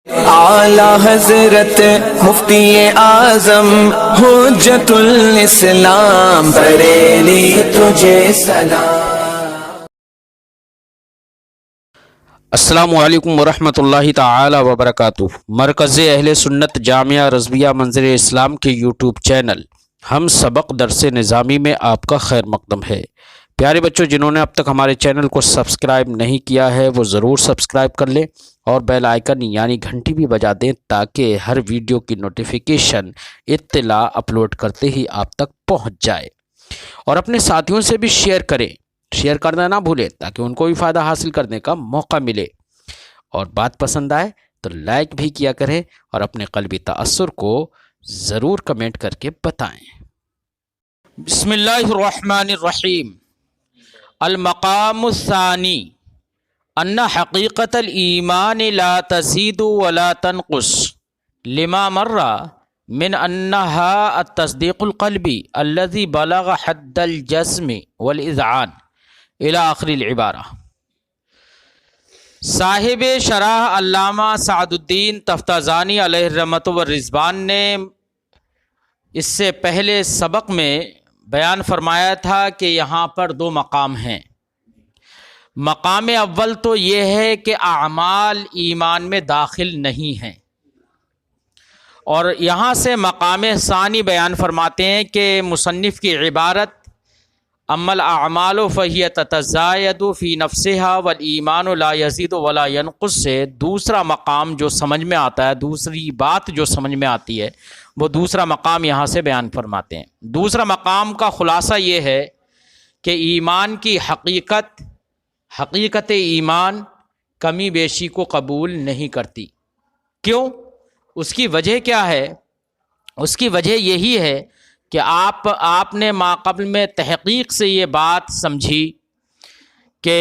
اعلی حضرت مفتی اعظم حجت الاسلام بریلی تجھے سلام۔ السلام علیکم ورحمۃ اللہ تعالی وبرکاتہ۔ مرکز اہل سنت جامعہ رضویہ منظر اسلام کے یوٹیوب چینل ہم سبق درس نظامی میں آپ کا خیر مقدم ہے۔ پیارے بچوں، جنہوں نے اب تک ہمارے چینل کو سبسکرائب نہیں کیا ہے وہ ضرور سبسکرائب کر لیں اور بیل آئیکن یعنی گھنٹی بھی بجا دیں تاکہ ہر ویڈیو کی نوٹیفیکیشن اطلاع اپلوڈ کرتے ہی آپ تک پہنچ جائے، اور اپنے ساتھیوں سے بھی شیئر کریں، شیئر کرنا نہ بھولیں تاکہ ان کو بھی فائدہ حاصل کرنے کا موقع ملے، اور بات پسند آئے تو لائک بھی کیا کریں اور اپنے قلبی تأثر کو ضرور کمنٹ کر کے بتائیں۔ بسم اللہ الرحمن الرحیم۔ المقام الثانی ان حقیقت الایمان لا تزید ولا تنقص لما مر من انها التصدیق القلبی الذي بلغ حد الجزم والاذعان الى آخر العبارہ۔ صاحب شرح علامہ سعد الدین تفتازانی علیہ الرحمۃ والرضوان نے اس سے پہلے سبق میں بیان فرمایا تھا کہ یہاں پر دو مقام ہیں۔ مقام اول تو یہ ہے کہ اعمال ایمان میں داخل نہیں ہیں، اور یہاں سے مقام ثانی بیان فرماتے ہیں کہ مصنف کی عبارت اما الاعمال فہی تتزاید فی نفسها والایمان لا یزید ولا ینقص سے دوسرا مقام جو سمجھ میں آتا ہے، دوسری بات جو سمجھ میں آتی ہے، وہ دوسرا مقام یہاں سے بیان فرماتے ہیں۔ دوسرا مقام کا خلاصہ یہ ہے کہ ایمان کی حقیقت ایمان کمی بیشی کو قبول نہیں کرتی۔ کیوں؟ اس کی وجہ کیا ہے؟ اس کی وجہ یہی ہے کہ آپ نے ما قبل میں تحقیق سے یہ بات سمجھی کہ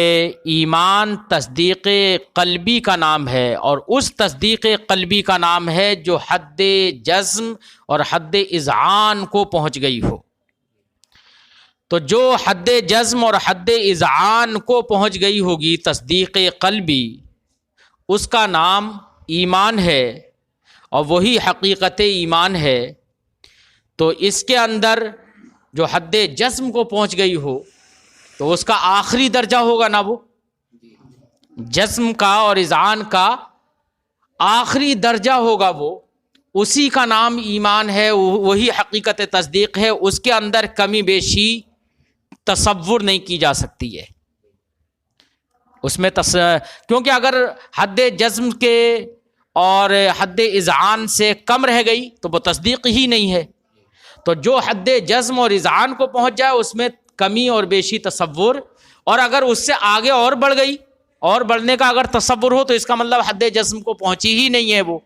ایمان تصدیق قلبی کا نام ہے، اور اس تصدیق قلبی کا نام ہے جو حد جزم اور حد اذعان کو پہنچ گئی ہو۔ تو جو حد جزم اور حد اذعان کو پہنچ گئی ہوگی تصدیق قلبی، اس کا نام ایمان ہے، اور وہی حقیقت ایمان ہے۔ تو اس کے اندر جو حد جزم کو پہنچ گئی ہو تو اس کا آخری درجہ ہوگا نا، وہ جزم کا اور اذعان کا آخری درجہ ہوگا، وہ اسی کا نام ایمان ہے، وہی حقیقت تصدیق ہے۔ اس کے اندر کمی بیشی تصور نہیں کی جا سکتی ہے اس میں کیونکہ اگر حد جزم کے اور حد اذعان سے کم رہ گئی تو وہ تصدیق ہی نہیں ہے۔ تو جو حد جزم اور اذعان کو پہنچ جائے اس میں کمی اور بیشی تصور، اور اگر اس سے آگے اور بڑھ گئی اور بڑھنے کا اگر تصور ہو تو اس کا مطلب حد جزم کو پہنچی ہی نہیں ہے وہ۔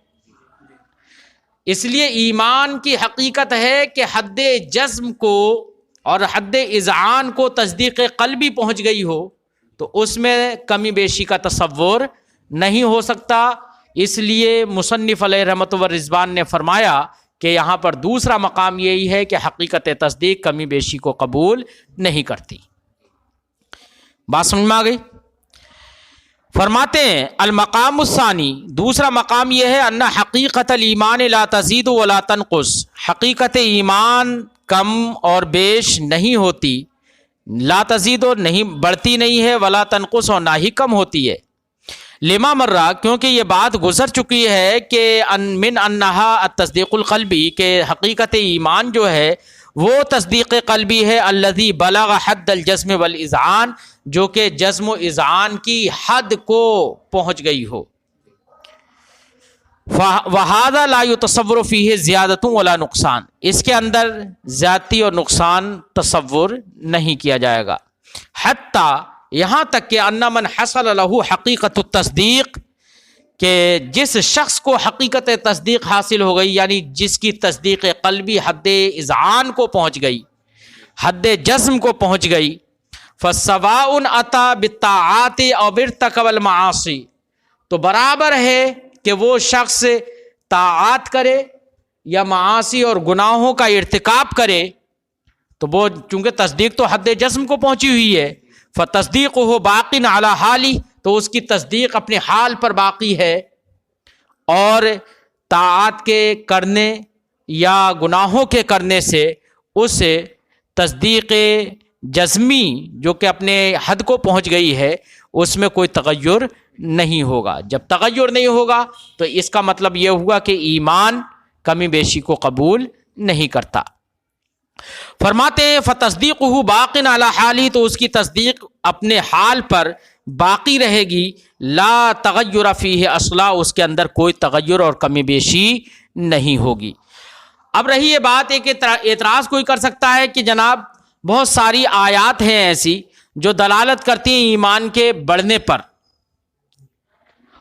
اس لیے ایمان کی حقیقت ہے کہ حد جزم کو اور حد اذعان کو تصدیق قلبی پہنچ گئی ہو تو اس میں کمی بیشی کا تصور نہیں ہو سکتا۔ اس لیے مصنف علیہ رحمۃ والرضوان نے فرمایا کہ یہاں پر دوسرا مقام یہی ہے کہ حقیقت تصدیق کمی بیشی کو قبول نہیں کرتی۔ بات سمجھ میں آ گئی؟ فرماتے ہیں المقام الثانی، دوسرا مقام یہ ہے ان حقیقت الایمان لا تزید ولا تنقص، حقیقت ایمان کم اور بیش نہیں ہوتی، لا تزید اور نہیں بڑھتی نہیں ہے، ولا تنقص اور نہ ہی کم ہوتی ہے۔ لما مرہ، کیونکہ یہ بات گزر چکی ہے کہ من انہا التصدیق القلبی، کہ حقیقت ایمان جو ہے وہ تصدیق قلبی ہے، الذی بلغ حد الجزم والاذعان، جو کہ جزم و اذعان کی حد کو پہنچ گئی ہو۔ وَهَذَا لَا يُتَصَوَّرُ فِيهِ زِيَادَةٌ وَلَا نُقْصَانٌ، اس کے اندر زیادتی اور نقصان تصور نہیں کیا جائے گا۔ حتیٰ، یہاں تک کہ ان من حصل له حقیقت التصدیق، کہ جس شخص کو حقیقت تصدیق حاصل ہو گئی، یعنی جس کی تصدیق قلبی حد اذعان کو پہنچ گئی، حد جزم کو پہنچ گئی، فَسَوَاءٌ أَتَى بِالطَّاعَاتِ أَوْ ارْتَكَبَ الْمَعَاصِي، تو برابر ہے کہ وہ شخص طاعات کرے یا معاصی اور گناہوں کا ارتکاب کرے، تو وہ چونکہ تصدیق تو حد جزم کو پہنچی ہوئی ہے، فتصدیقہ باقٍ علی حالی، تو اس کی تصدیق اپنے حال پر باقی ہے، اور طاعات کے کرنے یا گناہوں کے کرنے سے اس تصدیق جزمی جو کہ اپنے حد کو پہنچ گئی ہے اس میں کوئی تغیر نہیں ہوگا. جب تغیر نہیں ہوگا تو اس کا مطلب یہ ہوا کہ ایمان کمی بیشی کو قبول نہیں کرتا. فرماتے ہیں فتصدیقہ باق علی حالی، تو اس کی تصدیق اپنے حال پر باقی رہے گی. لا تغیر فیہ اصلا، اس کے اندر کوئی تغیر اور کمی بیشی نہیں ہوگی. اب رہی یہ بات ہے کہ اعتراض کوئی کر سکتا ہے کہ جناب بہت ساری آیات ہیں ایسی جو دلالت کرتی ہیں ایمان کے بڑھنے پر،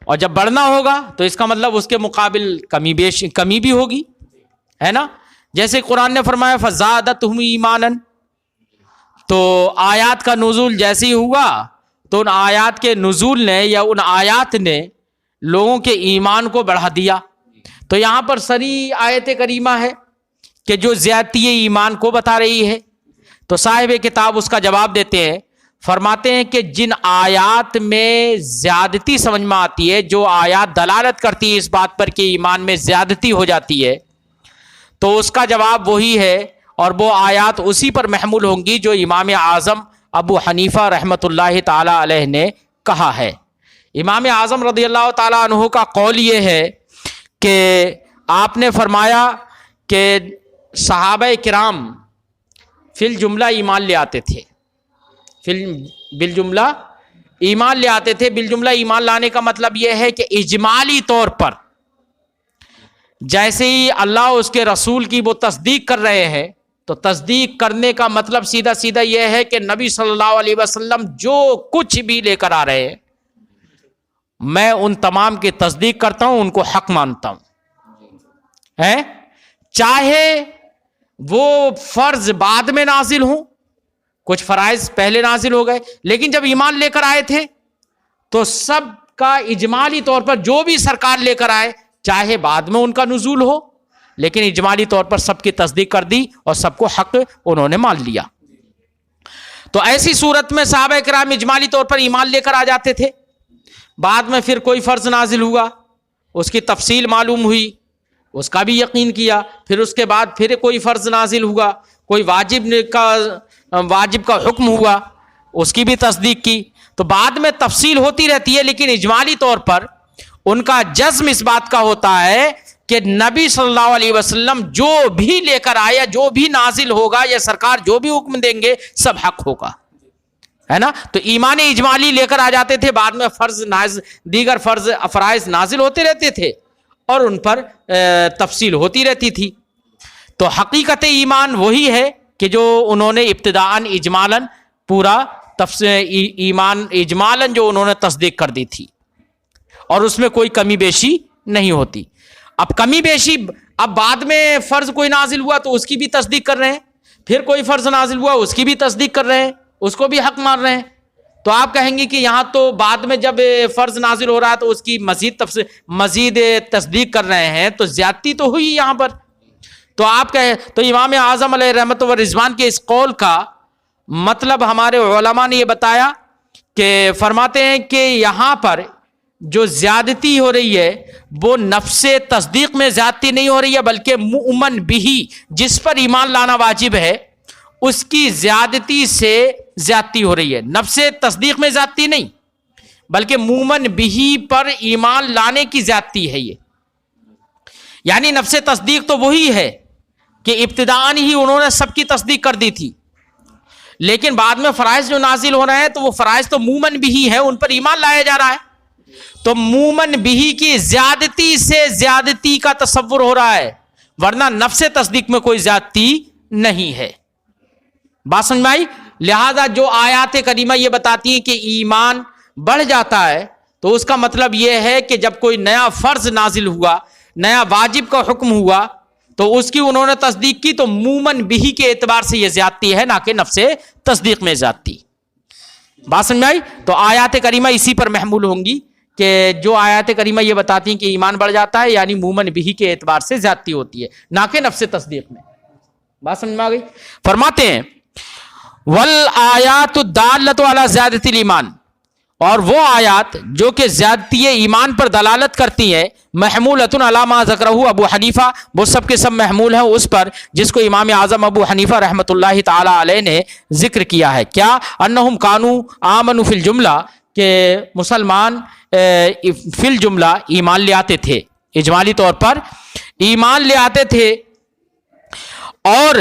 اور جب بڑھنا ہوگا تو اس کا مطلب اس کے مقابل کمی بھی ہوگی، ہے نا. جیسے قرآن نے فرمایا فزادتہم ایمانا، تو آیات کا نزول جیسے ہی ہوا تو ان آیات کے نزول نے یا ان آیات نے لوگوں کے ایمان کو بڑھا دیا. تو یہاں پر صریح آیت کریمہ ہے کہ جو زیادتی ایمان کو بتا رہی ہے. تو صاحب کتاب اس کا جواب دیتے ہیں، فرماتے ہیں کہ جن آیات میں زیادتی سمجھ میں آتی ہے، جو آیات دلالت کرتی ہے اس بات پر کہ ایمان میں زیادتی ہو جاتی ہے، تو اس کا جواب وہی ہے، اور وہ آیات اسی پر محمول ہوں گی جو امام اعظم ابو حنیفہ رحمۃ اللہ تعالی علیہ نے کہا ہے. امام اعظم رضی اللہ تعالی عنہ کا قول یہ ہے کہ آپ نے فرمایا کہ صحابہ کرام فی الجملہ ایمان لے آتے تھے، بالجملہ ایمان لے آتے تھے. بالجملہ ایمان لانے کا مطلب یہ ہے کہ اجمالی طور پر جیسے ہی اللہ اس کے رسول کی وہ تصدیق کر رہے ہیں، تو تصدیق کرنے کا مطلب سیدھا سیدھا یہ ہے کہ نبی صلی اللہ علیہ وسلم جو کچھ بھی لے کر آ رہے ہیں میں ان تمام کی تصدیق کرتا ہوں، ان کو حق مانتا ہوں، ہے چاہے وہ فرض بعد میں نازل ہوں، کچھ فرائض پہلے نازل ہو گئے، لیکن جب ایمان لے کر آئے تھے تو سب کا اجمالی طور پر جو بھی سرکار لے کر آئے چاہے بعد میں ان کا نزول ہو، لیکن اجمالی طور پر سب کی تصدیق کر دی اور سب کو حق انہوں نے مان لیا. تو ایسی صورت میں صحابہ کرام اجمالی طور پر ایمان لے کر آ جاتے تھے، بعد میں پھر کوئی فرض نازل ہوا، اس کی تفصیل معلوم ہوئی، اس کا بھی یقین کیا، پھر اس کے بعد پھر کوئی فرض نازل ہوا، کوئی واجب کا حکم ہوا، اس کی بھی تصدیق کی. تو بعد میں تفصیل ہوتی رہتی ہے، لیکن اجمالی طور پر ان کا جزم اس بات کا ہوتا ہے کہ نبی صلی اللہ علیہ وسلم جو بھی لے کر آیا، جو بھی نازل ہوگا یا سرکار جو بھی حکم دیں گے سب حق ہوگا، ہے نا. تو ایمان اجمالی لے کر آ جاتے تھے، بعد میں دیگر فرائض نازل ہوتے رہتے تھے اور ان پر تفصیل ہوتی رہتی تھی. تو حقیقت ایمان وہی ہے کہ جو انہوں نے ابتداءً اجمالاً پورا ایمان اجمالاً جو انہوں نے تصدیق کر دی تھی، اور اس میں کوئی کمی بیشی نہیں ہوتی. اب کمی بیشی، اب بعد میں فرض کوئی نازل ہوا تو اس کی بھی تصدیق کر رہے ہیں، پھر کوئی فرض نازل ہوا اس کی بھی تصدیق کر رہے ہیں، اس کو بھی حق مان رہے ہیں. تو آپ کہیں گے کہ یہاں تو بعد میں جب فرض نازل ہو رہا ہے تو اس کی مزید تصدیق کر رہے ہیں، تو زیادتی تو ہوئی یہاں پر. تو آپ کہیں تو امام اعظم علیہ رحمت و رضوان کے اس قول کا مطلب ہمارے علماء نے یہ بتایا کہ فرماتے ہیں کہ یہاں پر جو زیادتی ہو رہی ہے وہ نفس تصدیق میں زیادتی نہیں ہو رہی ہے، بلکہ مؤمن بھی جس پر ایمان لانا واجب ہے اس کی زیادتی سے زیادتی ہو رہی ہے. نفس تصدیق میں زیادتی نہیں بلکہ مومن بھی پر ایمان لانے کی زیادتی ہے. یہ یعنی نفس تصدیق تو وہی ہے کہ ابتداءً ہی انہوں نے سب کی تصدیق کر دی تھی، لیکن بعد میں فرائض جو نازل ہو رہے ہیں تو وہ فرائض تو مومن بھی ہیں، ان پر ایمان لایا جا رہا ہے. تو مومن بھی کی زیادتی سے زیادتی کا تصور ہو رہا ہے، ورنہ نفس تصدیق میں کوئی زیادتی نہیں ہے. بات سمجھ میں آئی؟ لہذا جو آیات کریمہ یہ بتاتی ہیں کہ ایمان بڑھ جاتا ہے تو اس کا مطلب یہ ہے کہ جب کوئی نیا فرض نازل ہوا، نیا واجب کا حکم ہوا تو اس کی انہوں نے تصدیق کی، تو مومن بھی کے اعتبار سے یہ زیادتی ہے، نہ کہ نفس تصدیق میں زیادتی. بات سمجھ میں آئی؟ تو آیات کریمہ اسی پر محمول ہوں گی کہ جو آیات کریمہ یہ بتاتی ہیں کہ ایمان بڑھ جاتا ہے یعنی مومن بھی کے اعتبار سے زیادتی ہوتی ہے، نہ کہ نفس تصدیق میں. بات سمجھ میں آ گئی؟ فرماتے ہیں والآیات الدالۃ علی زیادۃ الایمان، اور وہ آیات جو کہ زیادتی ایمان پر دلالت کرتی ہیں محمولۃ علی ما ذکرہ ابو حنیفہ، وہ سب کے سب محمول ہیں اس پر جس کو امام اعظم ابو حنیفہ رحمۃ اللہ تعالی علیہ نے ذکر کیا ہے. کیا؟ انہم کانوا آمنوا فی الجملہ، کہ مسلمان فی الجملہ ایمان لے آتے تھے، اجمالی طور پر ایمان لے آتے تھے، اور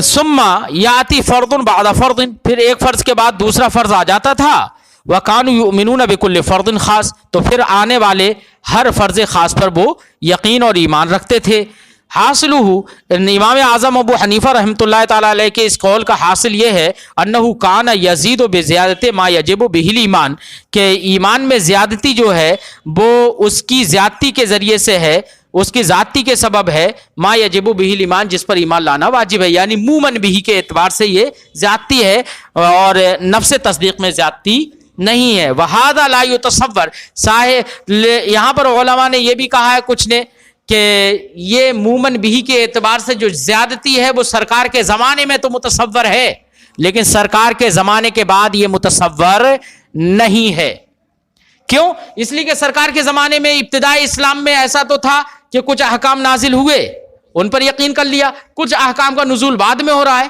ثم یاتی فرض بعد فرض، پھر ایک فرض کے بعد دوسرا فرض آ جاتا تھا. وَكَانُوا يُؤْمِنُونَ بِكُلِّ فَرْضٍ خاص، تو پھر آنے والے ہر فرض خاص پر وہ یقین اور ایمان رکھتے تھے. حاصلہ، امام اعظم ابو حنیفہ رحمۃ اللہ تعالیٰ علیہ کے اس قول کا حاصل یہ ہے انہ کان یزید بزیادت ما یجب بہ الایمان، کہ ایمان میں زیادتی جو ہے وہ اس کی زیادتی کے ذریعے سے ہے، اس کی ذاتی کے سبب ہے، ما یجب بہ الایمان، جس پر ایمان لانا واجب ہے، یعنی مومن بھی کے اعتبار سے یہ زیادتی ہے اور نفس تصدیق میں زیادتی نہیں ہے. وہذا لا یتصور، یہاں پر علماء نے یہ بھی کہا ہے کچھ نے کہ یہ مومن بھی کے اعتبار سے جو زیادتی ہے وہ سرکار کے زمانے میں تو متصور ہے، لیکن سرکار کے زمانے کے بعد یہ متصور نہیں ہے. کیوں؟ اس لیے کہ سرکار کے زمانے میں ابتدائی اسلام میں ایسا تو تھا کہ کچھ احکام نازل ہوئے، ان پر یقین کر لیا، کچھ احکام کا نزول بعد میں ہو رہا ہے،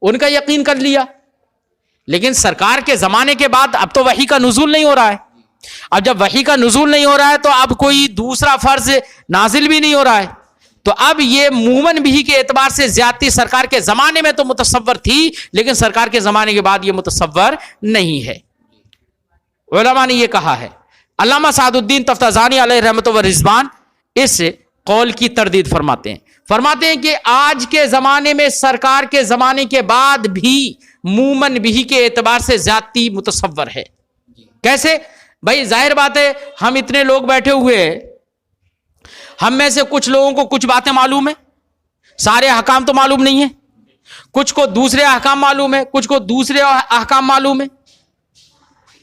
ان کا یقین کر لیا. لیکن سرکار کے زمانے کے بعد اب تو وحی کا نزول نہیں ہو رہا ہے. اب جب وحی کا نزول نہیں ہو رہا ہے تو اب کوئی دوسرا فرض نازل بھی نہیں ہو رہا ہے، تو اب یہ مومن بھی کے اعتبار سے زیادتی سرکار کے زمانے میں تو متصور تھی، لیکن سرکار کے زمانے کے بعد یہ متصور نہیں ہے. علماء نے یہ کہا ہے. علامہ سعد الدین تفتازانی علیہ رحمۃ و رضوان اس قول کی تردید فرماتے ہیں کہ آج کے زمانے میں سرکار کے زمانے کے بعد بھی مومن بھی کے اعتبار سے زیادتی متصور ہے. کیسے؟ بھائی ظاہر بات ہے، ہم اتنے لوگ بیٹھے ہوئے ہیں، ہم میں سے کچھ لوگوں کو کچھ باتیں معلوم ہیں، سارے احکام تو معلوم نہیں ہیں، کچھ کو دوسرے احکام معلوم ہے، کچھ کو دوسرے احکام معلوم ہے.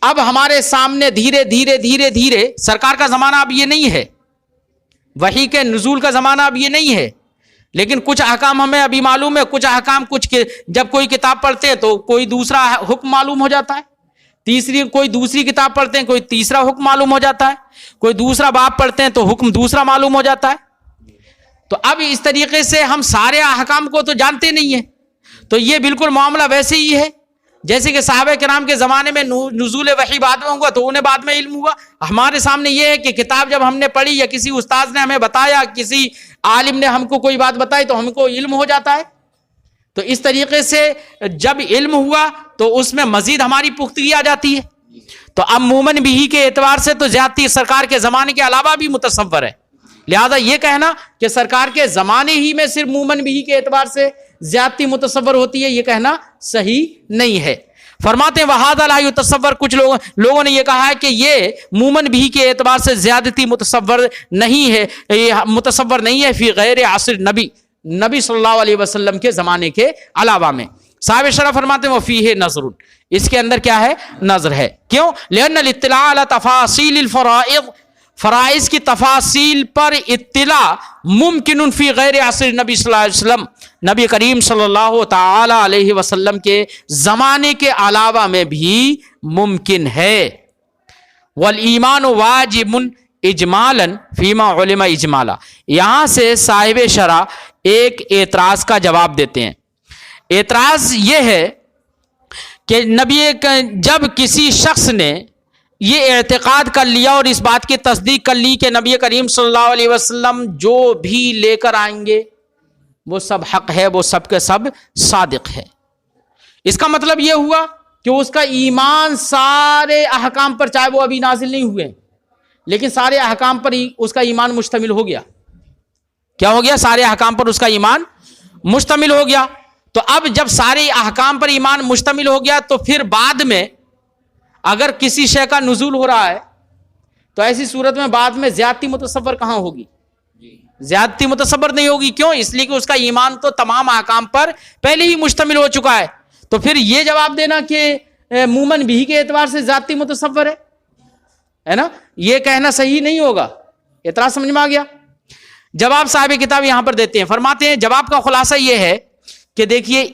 اب ہمارے سامنے دھیرے دھیرے دھیرے دھیرے سرکار کا زمانہ اب یہ نہیں ہے، وحی کے نزول کا زمانہ اب یہ نہیں ہے، لیکن کچھ احکام ہمیں ابھی معلوم ہے، کچھ احکام جب کوئی کتاب پڑھتے ہیں تو کوئی دوسرا حکم معلوم ہو جاتا ہے، کوئی دوسری کتاب پڑھتے ہیں کوئی تیسرا حکم معلوم ہو جاتا ہے، کوئی دوسرا باب پڑھتے ہیں تو حکم دوسرا معلوم ہو جاتا ہے. تو اب اس طریقے سے ہم سارے احکام کو تو جانتے نہیں ہیں. تو یہ بالکل معاملہ ویسے ہی ہے جیسے کہ صحابہ کرام کے زمانے میں نزول وحی بعد میں ہوا تو انہیں بعد میں علم ہوا. ہمارے سامنے یہ ہے کہ کتاب جب ہم نے پڑھی یا کسی استاد نے ہمیں بتایا، کسی عالم نے ہم کو کوئی بات بتائی تو ہم کو علم ہو جاتا ہے. تو اس طریقے سے جب علم ہوا تو اس میں مزید ہماری پختگی آ جاتی ہے. تو اب مومن بھی کے اعتبار سے تو زیادتی سرکار کے زمانے کے علاوہ بھی متصور ہے، لہذا یہ کہنا کہ سرکار کے زمانے ہی میں صرف مومن بھی کے اعتبار سے زیادتی متصور ہوتی ہے، یہ کہنا صحیح نہیں ہے. فرماتے ہیں وہذا لا یتصور، کچھ لوگوں نے یہ کہا ہے کہ یہ مومن بھی کے اعتبار سے زیادتی متصور نہیں ہے فی غیر عصر نبی صلی اللہ علیہ وسلم کے زمانے کے علاوہ میں. صاحب شرح فرماتے ہیں وفیہ نظر، اس کے اندر کیا ہے؟ نظر ہے. کیوں؟ لأن الاطلاع علی تفاصیل الفرائض، فرائض کی تفاصیل پر اطلاع ممکن فی غیر عصر نبی صلی اللہ علیہ وسلم، نبی کریم صلی اللہ تعالی علیہ وسلم کے زمانے کے علاوہ میں بھی ممکن ہے. والایمان واجب اجمالا فیما علم اجمالا. یہاں سے صاحب شرح ایک اعتراض کا جواب دیتے ہیں. اعتراض یہ ہے کہ جب کسی شخص نے یہ اعتقاد کر لیا اور اس بات کی تصدیق کر لی کہ نبی کریم صلی اللہ علیہ وسلم جو بھی لے کر آئیں گے وہ سب حق ہے، وہ سب کے سب صادق ہے، اس کا مطلب یہ ہوا کہ اس کا ایمان سارے احکام پر، چاہے وہ ابھی نازل نہیں ہوئے لیکن سارے احکام پر اس کا ایمان مشتمل ہو گیا. کیا ہو گیا؟ سارے احکام پر اس کا ایمان مشتمل ہو گیا. تو اب جب سارے احکام پر ایمان مشتمل ہو گیا تو پھر بعد میں اگر کسی شے کا نزول ہو رہا ہے تو ایسی صورت میں بعد میں زیادتی متصور کہاں ہوگی؟ زیادتی متصور نہیں ہوگی. کیوں؟ اس لیے کہ اس کا ایمان تو تمام احکام پر پہلے ہی مشتمل ہو چکا ہے. تو پھر یہ جواب دینا کہ مومن بھی کے اعتبار سے زیادتی متصور ہے نا، یہ کہنا صحیح نہیں ہوگا. اعتراض سمجھ میں آ گیا؟ جواب صاحب کتاب یہاں پر دیتے ہیں، فرماتے ہیں جواب کا خلاصہ یہ ہے کہ دیکھیے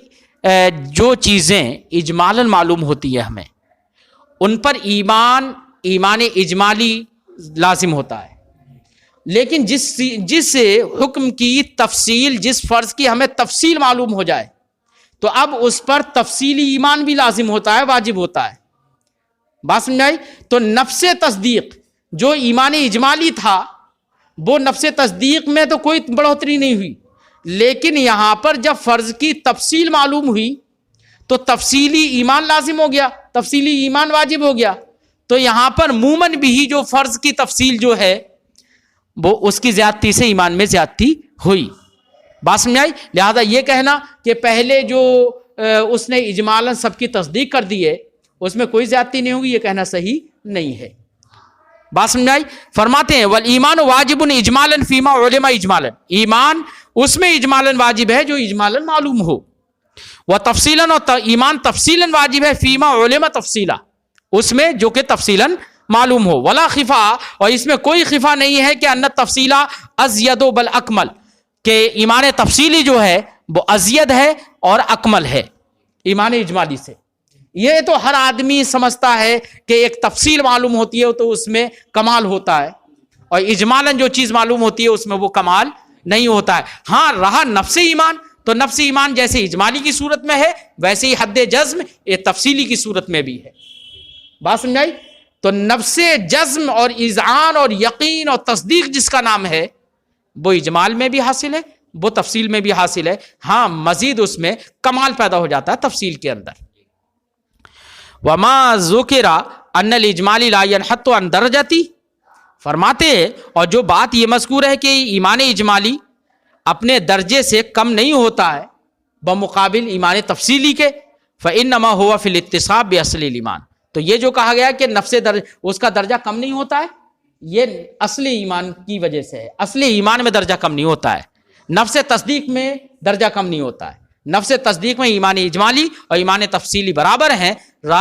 جو چیزیں اجمالاً معلوم ہوتی ہے ہمیں، ان پر ایمان اجمالی لازم ہوتا ہے، لیکن جس حکم کی تفصیل، جس فرض کی ہمیں تفصیل معلوم ہو جائے تو اب اس پر تفصیلی ایمان بھی لازم ہوتا ہے، واجب ہوتا ہے. بات سمجھ آئی؟ تو نفس تصدیق جو ایمان اجمالی تھا وہ نفس تصدیق میں تو کوئی بڑھوتری نہیں ہوئی، لیکن یہاں پر جب فرض کی تفصیل معلوم ہوئی تو تفصیلی ایمان لازم ہو گیا، تفصیلی ایمان واجب ہو گیا. تو یہاں پر مومن بھی جو فرض کی تفصیل جو ہے وہ اس کی زیادتی سے ایمان میں زیادتی ہوئی. بات سمجھ آئی؟ لہذا یہ کہنا کہ پہلے جو اس نے اجمالاً سب کی تصدیق کر دی ہے اس میں کوئی زیادتی نہیں ہوگی، یہ کہنا صحیح نہیں ہے. بات سمجھ آئی؟ فرماتے ہیں والایمان واجب اجمالاً فیما علم اجمالاً، ایمان اس میں اجمالاً واجب ہے جو اجمالاً معلوم ہو. وتفصیلاً، اور ایمان تفصیلاً واجب ہے فیما علم تفصیلا، اس میں جو کہ تفصیلاً معلوم ہو. ولا خفا، اور اس میں کوئی خفا نہیں ہے کہ ان تفصیلا ازید و بل اکمل، کہ ایمان تفصیلی جو ہے وہ ازید ہے اور اکمل ہے ایمان اجمالی سے. یہ تو ہر آدمی سمجھتا ہے کہ ایک تفصیل معلوم ہوتی ہے تو اس میں کمال ہوتا ہے، اور اجمالاً جو چیز معلوم ہوتی ہے اس میں وہ کمال نہیں ہوتا ہے. ہاں رہا نفس ایمان، تو نفس ایمان جیسے اجمالی کی صورت میں ہے ویسے ہی حد جزم یہ تفصیلی کی صورت میں بھی ہے. بات سمجھائی؟ تو نفس جزم اور اذعان اور یقین اور تصدیق جس کا نام ہے وہ اجمال میں بھی حاصل ہے، وہ تفصیل میں بھی حاصل ہے. ہاں مزید اس میں کمال پیدا ہو جاتا ہے تفصیل کے اندر. وما ذکر ان الاجمالی لا ينحط عن درجتی، فرماتے ہیں اور جو بات یہ مذکور ہے کہ ایمان اجمالی اپنے درجے سے کم نہیں ہوتا ہے بمقابل ایمان تفصیلی کے، فإنما هو في الاتصاب بأصل الایمان، تو یہ جو کہا گیا کہ نفس اس کا درجہ کم نہیں ہوتا ہے یہ اصل ایمان کی وجہ سے ہے. اصل ایمان میں درجہ کم نہیں ہوتا ہے، نفس تصدیق میں درجہ کم نہیں ہوتا ہے. نفس تصدیق میں ایمان اجمالی اور ایمان تفصیلی برابر ہیں،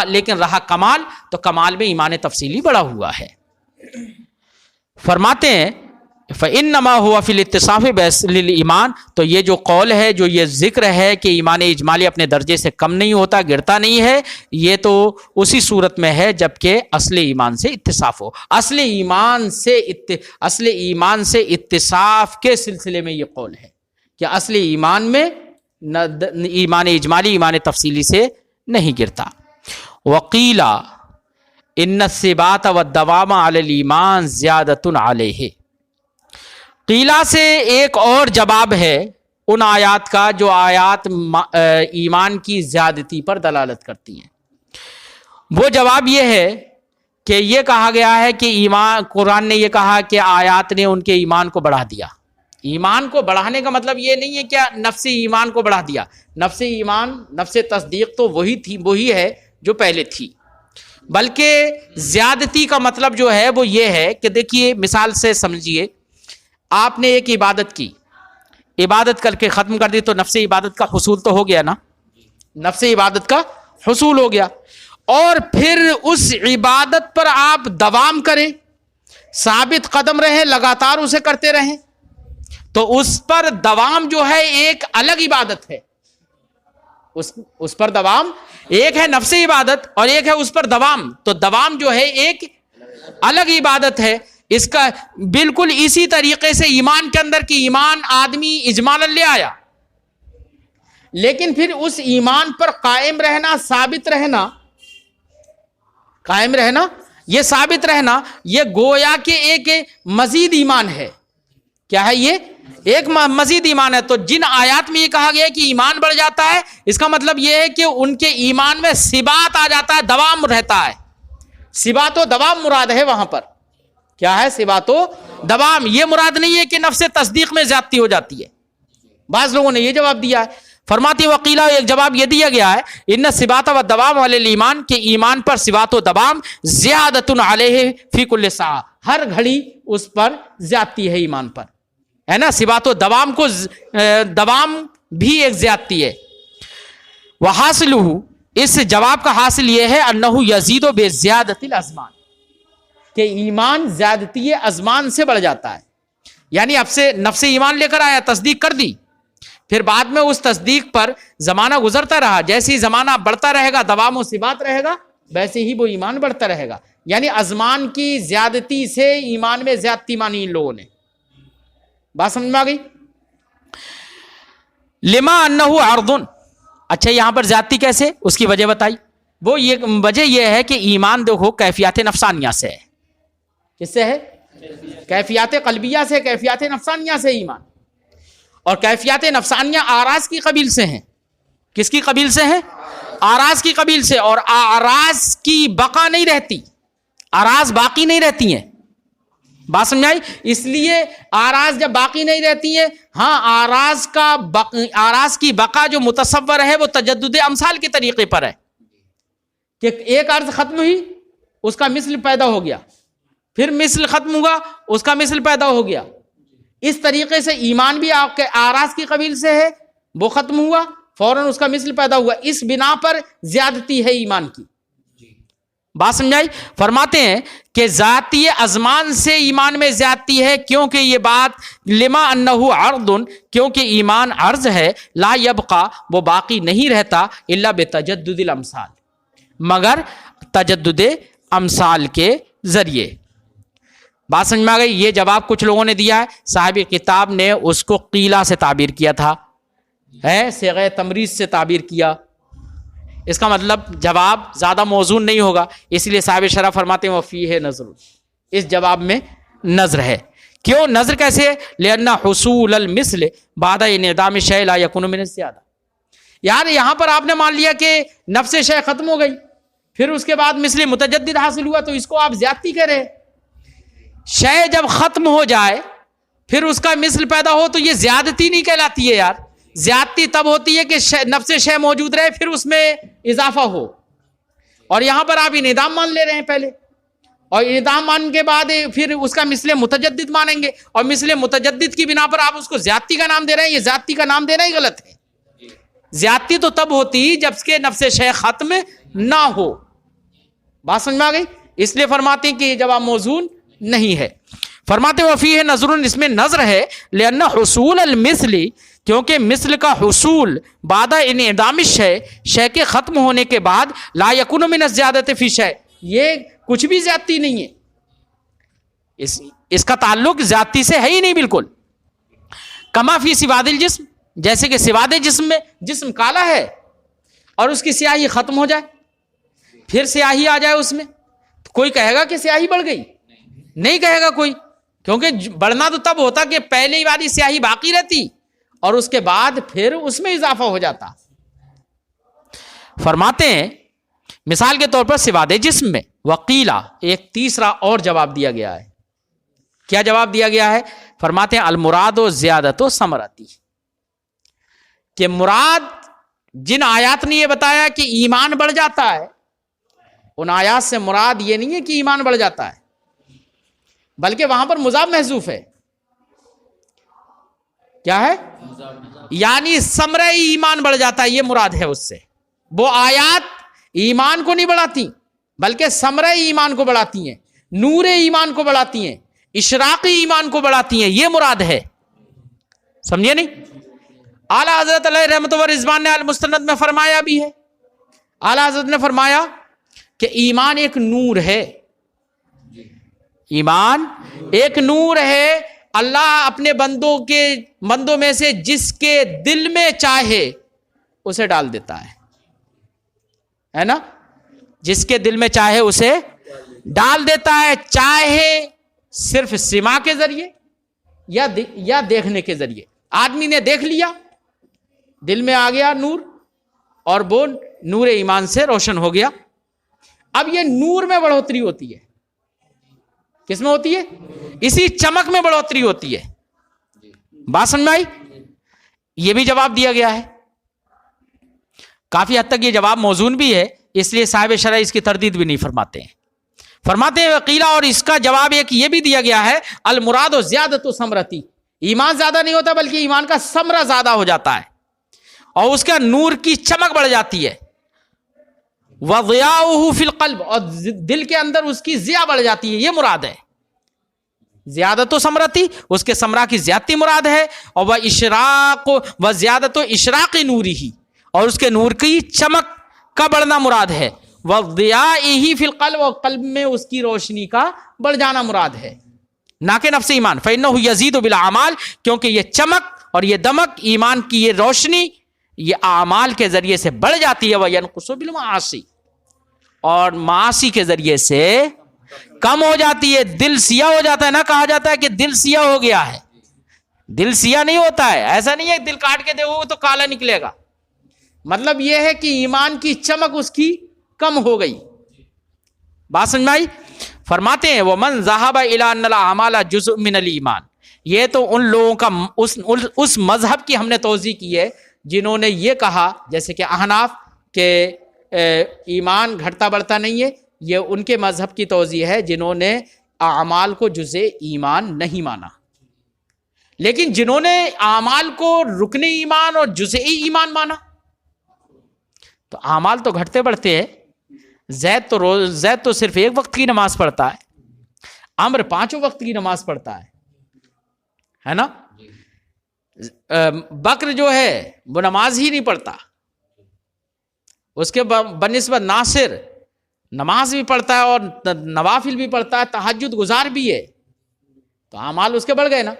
لیکن رہا کمال تو کمال میں ایمان تفصیلی بڑا ہوا ہے. فرماتے ہیں فإنما هو في الاتصاف بأصل الایمان، تو یہ جو قول ہے، جو یہ ذکر ہے کہ ایمان اجمالی اپنے درجے سے کم نہیں ہوتا، گرتا نہیں ہے، یہ تو اسی صورت میں ہے جبکہ اصل ایمان سے اتصاف ہو. اصل ایمان سے اتصاف کے سلسلے میں یہ قول ہے کہ اصل ایمان میں ایمان اجمالی ایمان تفصیلی سے نہیں گرتا. وقیل ان الثبات والدوام علی الایمان زیادۃ علیہ، قیلا سے ایک اور جواب ہے ان آیات کا جو آیات ایمان کی زیادتی پر دلالت کرتی ہیں. وہ جواب یہ ہے کہ یہ کہا گیا ہے کہ قرآن نے یہ کہا کہ آیات نے ان کے ایمان کو بڑھا دیا. ایمان کو بڑھانے کا مطلب یہ نہیں ہے کہ نفس ایمان کو بڑھا دیا، نفس ایمان نفس تصدیق تو وہی ہے جو پہلے تھی، بلکہ زیادتی کا مطلب جو ہے وہ یہ ہے کہ دیکھیے مثال سے سمجھیے، آپ نے ایک عبادت کی، عبادت کر کے ختم کر دی تو نفس عبادت کا حصول تو ہو گیا نا، نفس عبادت کا حصول ہو گیا. اور پھر اس عبادت پر آپ دوام کریں، ثابت قدم رہیں، لگاتار اسے کرتے رہیں، تو اس پر دوام جو ہے ایک الگ عبادت ہے. اس پر دوام ایک ہے نفس عبادت اور ایک ہے اس پر دوام، تو دوام جو ہے ایک الگ عبادت ہے. اس کا بالکل اسی طریقے سے ایمان کے اندر کہ ایمان آدمی اجمالاً لے آیا، لیکن پھر اس ایمان پر قائم رہنا، ثابت رہنا، قائم رہنا، یہ ثابت رہنا، یہ گویا کہ ایک مزید ایمان ہے. کیا ہے یہ؟ ایک مزید ایمان ہے. تو جن آیات میں یہ کہا گیا کہ ایمان بڑھ جاتا ہے، اس کا مطلب یہ ہے کہ ان کے ایمان میں ثبات آ جاتا ہے، دوام رہتا ہے. ثبات و دوام مراد ہے وہاں پر. کیا ہے؟ ثبات و دوام. یہ مراد نہیں ہے کہ نفس تصدیق میں زیادتی ہو جاتی ہے. بعض لوگوں نے یہ جواب دیا ہے. فرماتی وقیلہ ایک جواب یہ دیا گیا ہے ان ثبات و دوام علی الایمان، کہ ایمان پر ثبات و دوام زیادۃ علیہ فی کل ساعہ، ہر گھڑی اس پر زیادتی ہے ایمان پر، ہے نا. ثبات و دوام کو دوام بھی ایک زیادتی ہے. وحاصلہ، اس جواب کا حاصل یہ ہے انہ یزید بزیادۃ الازمان، کہ ایمان زیادتی ازمان سے بڑھ جاتا ہے. یعنی اب سے نفس ایمان لے کر آیا، تصدیق کر دی، پھر بعد میں اس تصدیق پر زمانہ گزرتا رہا، جیسے ہی زمانہ بڑھتا رہے گا دوام و ثبات رہے گا ویسے ہی وہ ایمان بڑھتا رہے گا. یعنی ازمان کی زیادتی سے ایمان میں زیادتی مانی ان لوگوں نے. بات سمجھ میں آ گئی؟ لما انہ عرض. اچھا یہاں پر زیادتی کیسے؟ اس کی وجہ بتائی. وہ یہ وجہ یہ ہے کہ ایمان دیکھو کیفیات نفسانیہ سے ہے. کس سے ہے؟ کیفیات قلبیہ سے، کیفیات نفسانیہ سے ایمان. اور کیفیات نفسانیہ آراز کی قبیل سے ہیں. کس کی قبیل سے ہیں؟ آراز کی قبیل سے. اور آراز کی بقا نہیں رہتی، آراز باقی نہیں رہتی ہیں. بات سمجھائی؟ اس لیے آراز جب باقی نہیں رہتی ہیں، ہاں آراز کی بقا جو متصور ہے وہ تجدد امثال کے طریقے پر ہے کہ ایک عرض ختم ہوئی اس کا مثل پیدا ہو گیا، پھر مثل ختم ہوا اس کا مثل پیدا ہو گیا. اس طریقے سے ایمان بھی آپ کے آراز کی قبیل سے ہے، وہ ختم ہوا فوراً اس کا مثل پیدا ہوا. اس بنا پر زیادتی ہے ایمان کی. بات سمجھائی؟ فرماتے ہیں کہ ذاتی ازمان سے ایمان میں زیادتی ہے، کیونکہ یہ بات لما انہ عرض، کیونکہ ایمان عرض ہے، لا یبقا وہ باقی نہیں رہتا، الا بتجدد الامثال مگر تجدد امثال کے ذریعے. بات سمجھ میں آ گئی؟ یہ جواب کچھ لوگوں نے دیا ہے. صاحب کتاب نے اس کو قیلہ سے تعبیر کیا تھا، صیغہ تمریض سے تعبیر کیا. اس کا مطلب جواب زیادہ موزون نہیں ہوگا، اس لیے صاحب شرح فرماتے ہیں وفیہ نظر، اس جواب میں نظر ہے. کیوں نظر کیسے ہے؟ لأن حصول المثل بعد انعدام الشیء لا یکون من الزیادہ. یار یہاں پر آپ نے مان لیا کہ نفس شیء ختم ہو گئی، پھر اس کے بعد مثل متجدد حاصل ہوا، تو اس کو آپ زیادتی کہہ رہے. شیء جب ختم ہو جائے پھر اس کا مثل پیدا ہو تو یہ زیادتی نہیں کہلاتی ہے یار. زیادتی تب ہوتی ہے کہ نفس شے موجود رہے پھر اس میں اضافہ ہو. اور یہاں پر آپ انعدام مان لے رہے ہیں پہلے، اور انعدام مان کے بعد پھر اس کا مثل متجدد مانیں گے، اور مثل متجدد کی بنا پر آپ اس کو زیادتی کا نام دے رہے ہیں. یہ زیادتی کا نام دینا ہی غلط ہے. زیادتی تو تب ہوتی جب کہ نفس شے ختم نہ ہو. بات سمجھ میں آ گئی؟ اس لیے فرماتے ہیں کہ یہ جواب موزون نہیں ہے. فرماتے ہیں وفیہ نظر، اس میں نظر ہے. لأن حصول المثل، کیونکہ مثل کا حصول بعد انعدام الشیء، شے کے ختم ہونے کے بعد، لا یکون من الزیادۃ فی شیء، یہ کچھ بھی زیادتی نہیں ہے. اس کا تعلق زیادتی سے ہے ہی نہیں بالکل. کما فی سواد الجسم، جیسے کہ سواد جسم میں جسم کالا ہے اور اس کی سیاہی ختم ہو جائے پھر سیاہی آ جائے اس میں، تو کوئی کہے گا کہ سیاہی بڑھ گئی؟ نہیں کہے گا کوئی، کیونکہ بڑھنا تو تب ہوتا کہ پہلے والی سیاہی باقی رہتی اور اس کے بعد پھر اس میں اضافہ ہو جاتا. فرماتے ہیں مثال کے طور پر سواد جسم میں وقیلا، ایک تیسرا اور جواب دیا گیا ہے. کیا جواب دیا گیا ہے؟ فرماتے ہیں المراد و زیادت و ثمرتی، کہ مراد جن آیات نے یہ بتایا کہ ایمان بڑھ جاتا ہے، ان آیات سے مراد یہ نہیں ہے کہ ایمان بڑھ جاتا ہے، بلکہ وہاں پر مضاف محذوف ہے. کیا ہے؟ یعنی ثمرہ ایمان بڑھ جاتا ہے، یہ مراد ہے اس سے. وہ آیات ایمان کو نہیں بڑھاتی بلکہ ثمرہ ایمان کو بڑھاتی ہیں، نور ایمان کو بڑھاتی ہیں، اشراق ایمان کو بڑھاتی ہیں، یہ مراد ہے. سمجھے نہیں؟ اعلیٰ حضرت علیہ رحمت و رضوان نے المستند میں فرمایا بھی ہے. اعلیٰ حضرت نے فرمایا کہ ایمان ایک نور ہے. ایمان ایک نور ہے. اللہ اپنے بندوں میں سے جس کے دل میں چاہے اسے ڈال دیتا ہے نا؟ جس کے دل میں چاہے اسے ڈال دیتا ہے، چاہے صرف سما کے ذریعے یا دیکھنے کے ذریعے. آدمی نے دیکھ لیا، دل میں آ گیا نور، اور وہ نور ایمان سے روشن ہو گیا. اب یہ نور میں بڑھوتری ہوتی ہے. کس میں ہوتی ہے؟ اسی چمک میں بڑھوتری ہوتی ہے. بات سمجھ میں آئی؟ یہ بھی جواب دیا گیا ہے. کافی حد تک یہ جواب موزون بھی ہے، اس لیے صاحب شرح اس کی تردید بھی نہیں فرماتے ہیں. فرماتے ہیں وقیلا، اور اس کا جواب ایک یہ بھی دیا گیا ہے المراد و زیادت و ثمرتی، ایمان زیادہ نہیں ہوتا بلکہ ایمان کا ثمرہ زیادہ ہو جاتا ہے اور اس کا نور کی چمک بڑھ جاتی ہے. وضیاؤہ فی القلب، اور دل کے اندر اس کی ضیاء بڑھ جاتی ہے، یہ مراد ہے. زیادت و ثمرتی، اس کے ثمرہ کی زیادتی مراد ہے. اور وہ اشراق و زیادت و اشراق نوری ہی، اور اس کے نور کی چمک کا بڑھنا مراد ہے. وضیائہ فی القلب، اور قلب میں اس کی روشنی کا بڑھ جانا مراد ہے، نہ کہ نفس ایمان. فإنہ یزید بالاعمال، کیونکہ یہ چمک اور یہ دمک، ایمان کی یہ روشنی، یہ اعمال کے ذریعے سے بڑھ جاتی ہے. وینقص بالمعاصی، اور معاصی کے ذریعے سے کم ہو جاتی ہے. دل سیاہ ہو جاتا ہے، نہ کہا جاتا ہے کہ دل سیاہ ہو گیا ہے. دل سیاہ نہیں ہوتا ہے، ایسا نہیں ہے دل کاٹ کے دیکھو تو کالا نکلے گا. مطلب یہ ہے کہ ایمان کی چمک اس کی کم ہو گئی. بات سمجھ میں آئی؟ فرماتے ہیں وَمَنْ ذَهَبَ إِلَىٰ أَنَّ الْأَعْمَالَ جُزْءٌ مِّنَ الْإِيمَانِ، یہ تو ان لوگوں کا اس مذہب کی ہم نے توضیح کی ہے جنہوں نے یہ کہا، جیسے کہ احناف، کہ ایمان گھٹتا بڑھتا نہیں ہے. یہ ان کے مذہب کی توضیح ہے جنہوں نے اعمال کو جزء ایمان نہیں مانا. لیکن جنہوں نے اعمال کو رکن ایمان اور جزء ایمان مانا، تو اعمال تو گھٹتے بڑھتے ہیں. زید تو صرف ایک وقت کی نماز پڑھتا ہے، عمر 5 وقت کی نماز پڑھتا ہے نا. بکر جو ہے وہ نماز ہی نہیں پڑھتا. اس کے بنسبت ناصر نماز بھی پڑھتا ہے اور نوافل بھی پڑھتا ہے، تہجد گزار بھی ہے. تو اعمال اس کے بڑھ گئے نا.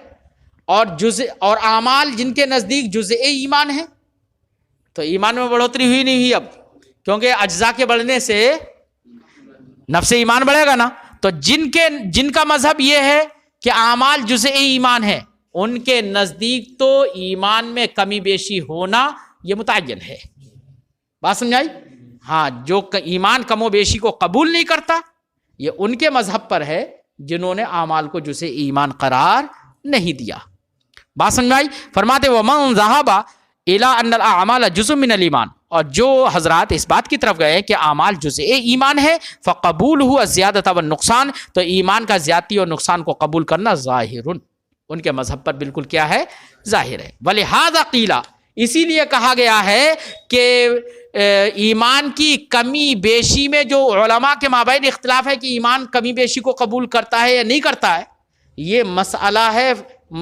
اور اعمال جن کے نزدیک جزء ایمان ہے، تو ایمان میں بڑھوتری ہوئی نہیں ہوئی اب، کیونکہ اجزاء کے بڑھنے سے نفس ایمان بڑھے گا نا. تو جن کا مذہب یہ ہے کہ اعمال جزء ایمان ہے، ان کے نزدیک تو ایمان میں کمی بیشی ہونا یہ متعین ہے. بات سمجھائی؟ ہاں، جو ایمان کم و بیشی کو قبول نہیں کرتا، یہ ان کے مذہب پر ہے جنہوں نے اعمال کو جزء ایمان قرار نہیں دیا. بات سمجھائی؟ فرماتے وَمَنْ ذَهَبَ إِلَىٰ أَنَّ الْأَعْمَالَ جُزْءٌ مِّنَ الْإِيمَانِ، اور جو حضرات اس بات کی طرف گئے کہ اعمال جزء ایمان ہے، فَقَبُولُهُ الزِّيَادَةَ وَالنُّقْصَانَ، تو ایمان کا زیادتی اور نقصان کو قبول کرنا ظاہر، ان کے مذہب پر بالکل کیا ہے؟ ظاہر ہے. وَلِهَذَا قِيلَ، اسی لیے کہا گیا ہے کہ ایمان کی کمی بیشی میں جو علماء کے مابین اختلاف ہے کہ ایمان کمی بیشی کو قبول کرتا ہے یا نہیں کرتا ہے، یہ مسئلہ ہے،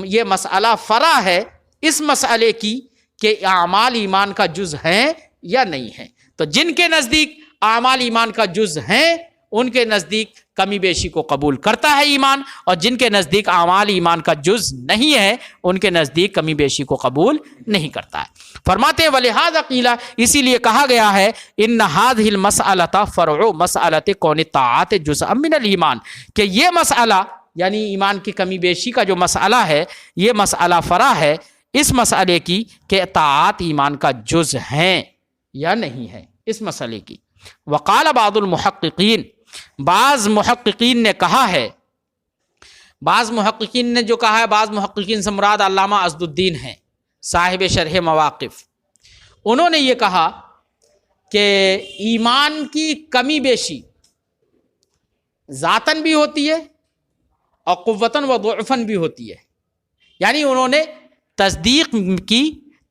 یہ مسئلہ فرع ہے اس مسئلے کی کہ اعمال ایمان کا جز ہیں یا نہیں ہیں. تو جن کے نزدیک اعمال ایمان کا جز ہیں، ان کے نزدیک کمی بیشی کو قبول کرتا ہے ایمان، اور جن کے نزدیک اعمال ایمان کا جز نہیں ہے، ان کے نزدیک کمی بیشی کو قبول نہیں کرتا ہے. فرماتے ہیں وَلِهَذَا قِيلَ، اسی لیے کہا گیا ہے إِنَّ هَذِهِ الْمَسْأَلَةَ فَرْعُ مَسْأَلَةِ كَوْنِ الطَّاعَاتِ جُزْءًا مِّنَ الْإِيمَانِ، کہ یہ مسئلہ یعنی ایمان کی کمی بیشی کا جو مسئلہ ہے، یہ مسئلہ فرع ہے اس مسئلے کی کہ طاعات ایمان کا جز ہیں یا نہیں ہے، اس مسئلے کی. وقال بعض المحققین، بعض محققین نے کہا ہے، بعض محققین نے جو کہا ہے، بعض محققین سے مراد علامہ عضد الدین ہیں، صاحب شرح مواقف. انہوں نے یہ کہا کہ ایمان کی کمی بیشی ذاتاً بھی ہوتی ہے اور قوتاً و ضعفاً بھی ہوتی ہے. یعنی انہوں نے تصدیق کی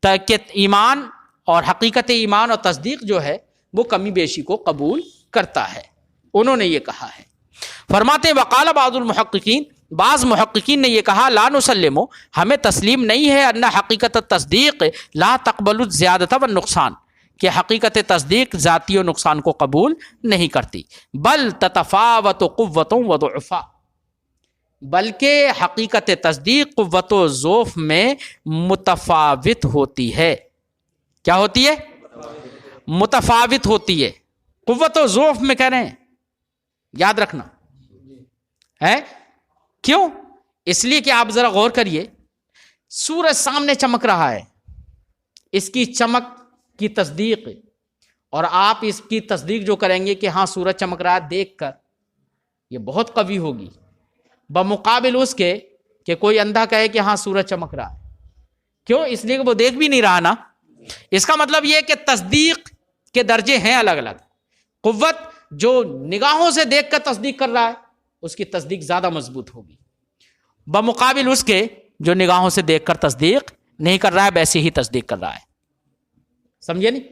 کہ ایمان اور حقیقت ایمان اور تصدیق جو ہے وہ کمی بیشی کو قبول کرتا ہے. انہوں نے یہ کہا ہے. فرماتے وقال بعض المحققین، بعض محققین نے یہ کہا لا نسلم، ہمیں تسلیم نہیں ہے، ان حقیقت تصدیق لا تقبل الزیادۃ والنقصان، کہ حقیقت تصدیق ذاتی و نقصان کو قبول نہیں کرتی، بل تتفاوت قوت و ضعف، بلکہ حقیقت تصدیق قوت و ضعف میں متفاوت ہوتی ہے. کیا ہوتی ہے؟ متفاوت ہوتی ہے. قوت و ضعف میں کہہ رہے ہیں، یاد رکھنا ہے. کیوں؟ اس لیے کہ آپ ذرا غور کریے، سورج سامنے چمک رہا ہے، اس کی چمک کی تصدیق، اور آپ اس کی تصدیق جو کریں گے کہ ہاں سورج چمک رہا ہے دیکھ کر، یہ بہت قوی ہوگی بمقابل اس کے کہ کوئی اندھا کہے کہ ہاں سورج چمک رہا ہے. کیوں؟ اس لیے کہ وہ دیکھ بھی نہیں رہا نا. اس کا مطلب یہ کہ تصدیق کے درجے ہیں الگ الگ. قوت جو نگاہوں سے دیکھ کر تصدیق کر رہا ہے اس کی تصدیق زیادہ مضبوط ہوگی بمقابل اس کے جو نگاہوں سے دیکھ کر تصدیق نہیں کر رہا ہے، ویسے ہی تصدیق کر رہا ہے. سمجھے نہیں؟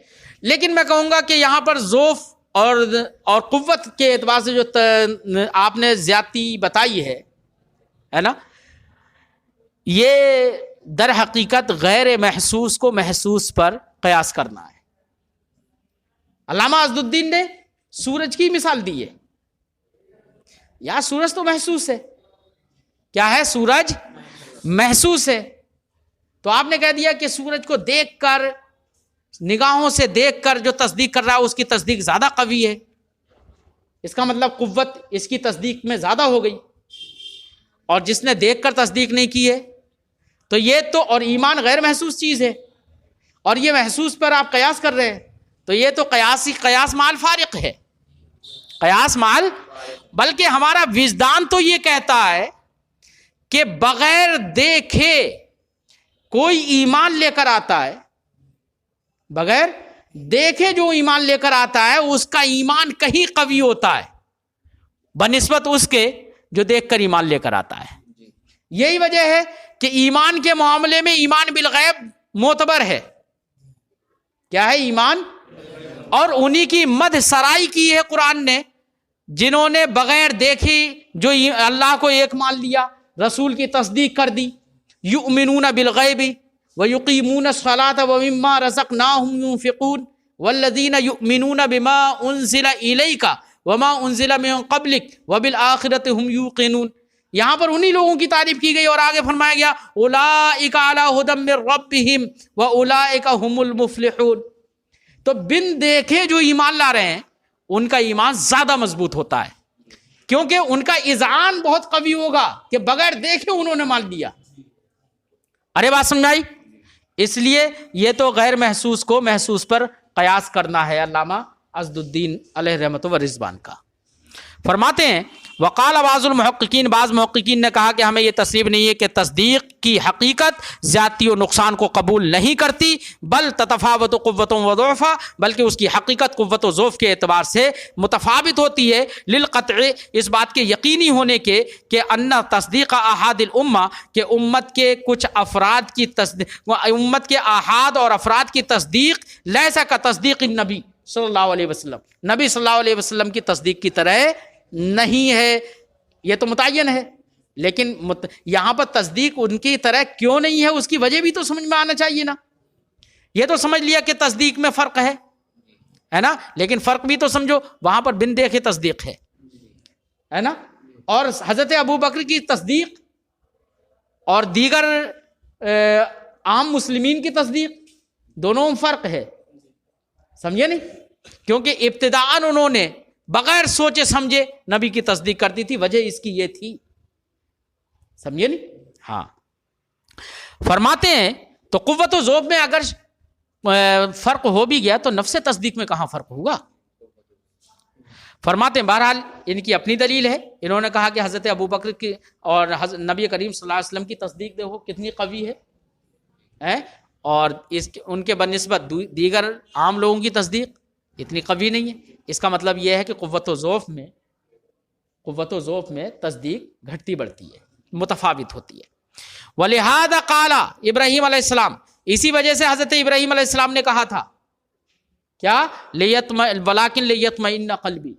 لیکن میں کہوں گا کہ یہاں پر ضعف اور قوت کے اعتبار سے جو آپ نے زیادتی بتائی ہے نا، یہ در حقیقت غیر محسوس کو محسوس پر قیاس کرنا ہے. علامہ عضد الدین نے سورج کی مثال دی ہے. یا سورج تو محسوس ہے. کیا ہے؟ سورج محسوس ہے. تو آپ نے کہہ دیا کہ سورج کو دیکھ کر، نگاہوں سے دیکھ کر جو تصدیق کر رہا ہے اس کی تصدیق زیادہ قوی ہے. اس کا مطلب قوت اس کی تصدیق میں زیادہ ہو گئی. اور جس نے دیکھ کر تصدیق نہیں کی ہے تو یہ تو، اور ایمان غیر محسوس چیز ہے، اور یہ محسوس پر آپ قیاس کر رہے ہیں، تو یہ تو قیاس مال فارق ہے. قیاس مال، بلکہ ہمارا وجدان تو یہ کہتا ہے کہ بغیر دیکھے کوئی ایمان لے کر آتا ہے، بغیر دیکھے جو ایمان لے کر آتا ہے اس کا ایمان کہیں قوی ہوتا ہے بنسبت اس کے جو دیکھ کر ایمان لے کر آتا ہے. یہی وجہ ہے کہ ایمان کے معاملے میں ایمان بالغیب معتبر ہے. کیا ہے؟ ایمان. اور انہی کی مدح سرائی کی ہے قرآن نے، جنہوں نے بغیر دیکھی جو اللہ کو ایک مان لیا، رسول کی تصدیق کر دی. یؤمنون بالغیب ویقیمون الصلاۃ ومما رزقناہم ينفقون والذین یؤمنون بما انزل الیک وما انزل من قبلک وبالآخرۃ هم یوقنون. یہاں پر انہی لوگوں کی تعریف کی گئی اور آگے فرمایا گیا اولئک علی ھدی من ربہم واولئک هم المفلحون. تو بن دیکھے جو ایمان لا رہے ہیں ان کا ایمان زیادہ مضبوط ہوتا ہے، کیونکہ ان کا اذعان بہت قوی ہوگا کہ بغیر دیکھے انہوں نے مان لیا. ارے بات سمجھائی؟ اس لیے یہ تو غیر محسوس کو محسوس پر قیاس کرنا ہے. علامہ عضد الدین علیہ رحمۃ و رضوان کا فرماتے ہیں وقال بعض المحققین، بعض محققین نے کہا کہ ہمیں یہ تسلیم نہیں ہے کہ تصدیق کی حقیقت زیادتی و نقصان کو قبول نہیں کرتی، بل تتفاوت قوت و ضعف، بلکہ اس کی حقیقت قوت و ضعف کے اعتبار سے متفاوت ہوتی ہے. للقطع، اس بات کے یقینی ہونے کے کہ ان تصدیق احاد الامہ، کہ امت کے کچھ افراد کی تصدیق، امت کے احاد اور افراد کی تصدیق لیسا کا تصدیق النبی صلی اللہ علیہ وسلم، نبی صلی اللہ علیہ وسلم کی تصدیق کی طرح نہیں ہے. یہ تو متعین ہے، لیکن یہاں پر تصدیق ان کی طرح کیوں نہیں ہے اس کی وجہ بھی تو سمجھ میں آنا چاہیے نا. یہ تو سمجھ لیا کہ تصدیق میں فرق ہے نا، لیکن فرق بھی تو سمجھو، وہاں پر بن دیکھے تصدیق ہے نا، اور حضرت ابو بکر کی تصدیق اور دیگر عام مسلمین کی تصدیق دونوں میں فرق ہے. سمجھے نہیں؟ کیونکہ ابتداءً انہوں نے بغیر سوچے سمجھے نبی کی تصدیق کرتی تھی، وجہ اس کی یہ تھی. سمجھے نہیں؟ ہاں. فرماتے ہیں تو قوت و ذوق میں اگر فرق ہو بھی گیا تو نفس تصدیق میں کہاں فرق ہوگا. فرماتے ہیں بہرحال ان کی اپنی دلیل ہے. انہوں نے کہا کہ حضرت ابو بکر کی اور نبی کریم صلی اللہ علیہ وسلم کی تصدیق دیکھو کتنی قوی ہے، اور ان کے بنسبت دیگر عام لوگوں کی تصدیق اتنی قوی نہیں ہے. اس کا مطلب یہ ہے کہ قوت و ضعف میں تصدیق گھٹتی بڑھتی ہے، متفاوت ہوتی ہے. وَلِهَذَا قَالَ ابراہیم علیہ السلام، اسی وجہ سے حضرت ابراہیم علیہ السلام نے کہا تھا کیا؟ وَلَٰكِن لِيَطْمَئِنَّ قَلْبِي.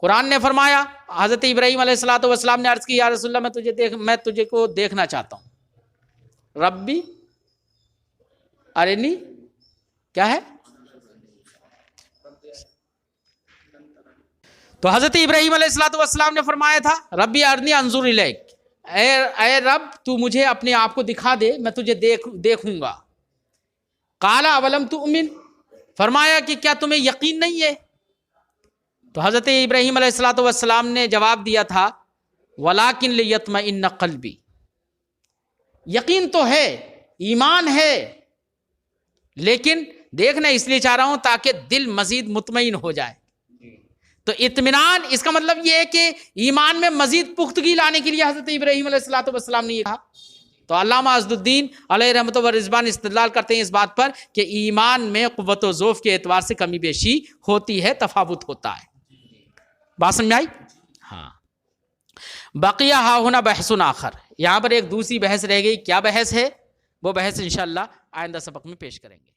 قرآن نے فرمایا، حضرت ابراہیم علیہ السلام نے عرض کی یا رسول اللہ میں تجھے کو دیکھنا چاہتا ہوں. ربی ارنی کیا ہے؟ تو حضرت ابراہیم علیہ السلام نے فرمایا تھا ربی ارنی انظر الیک، اے رب تو مجھے اپنے آپ کو دکھا دے، میں تجھے دیکھوں گا. قال اولم تؤمن، فرمایا کہ کیا تمہیں یقین نہیں ہے؟ تو حضرت ابراہیم علیہ السلام نے جواب دیا تھا ولکن لیطمئن قلبی، یقین تو ہے، ایمان ہے، لیکن دیکھنا اس لیے چاہ رہا ہوں تاکہ دل مزید مطمئن ہو جائے. تو اطمینان، اس کا مطلب یہ ہے کہ ایمان میں مزید پختگی لانے کے لیے حضرت ابراہیم علیہ السلام نے یہ کہا. تو علامہ عضد الدین علیہ رحمۃ و رضوان استدلال کرتے ہیں اس بات پر کہ ایمان میں قوت و ضعف کے اعتبار سے کمی بیشی ہوتی ہے، تفاوت ہوتا ہے. بات سمجھ آئی؟ ہاں. بقیہ ہا ہونا بحث آخر، یہاں پر ایک دوسری بحث رہ گئی. کیا بحث ہے؟ وہ بحث انشاءاللہ آئندہ سبق میں پیش کریں گے.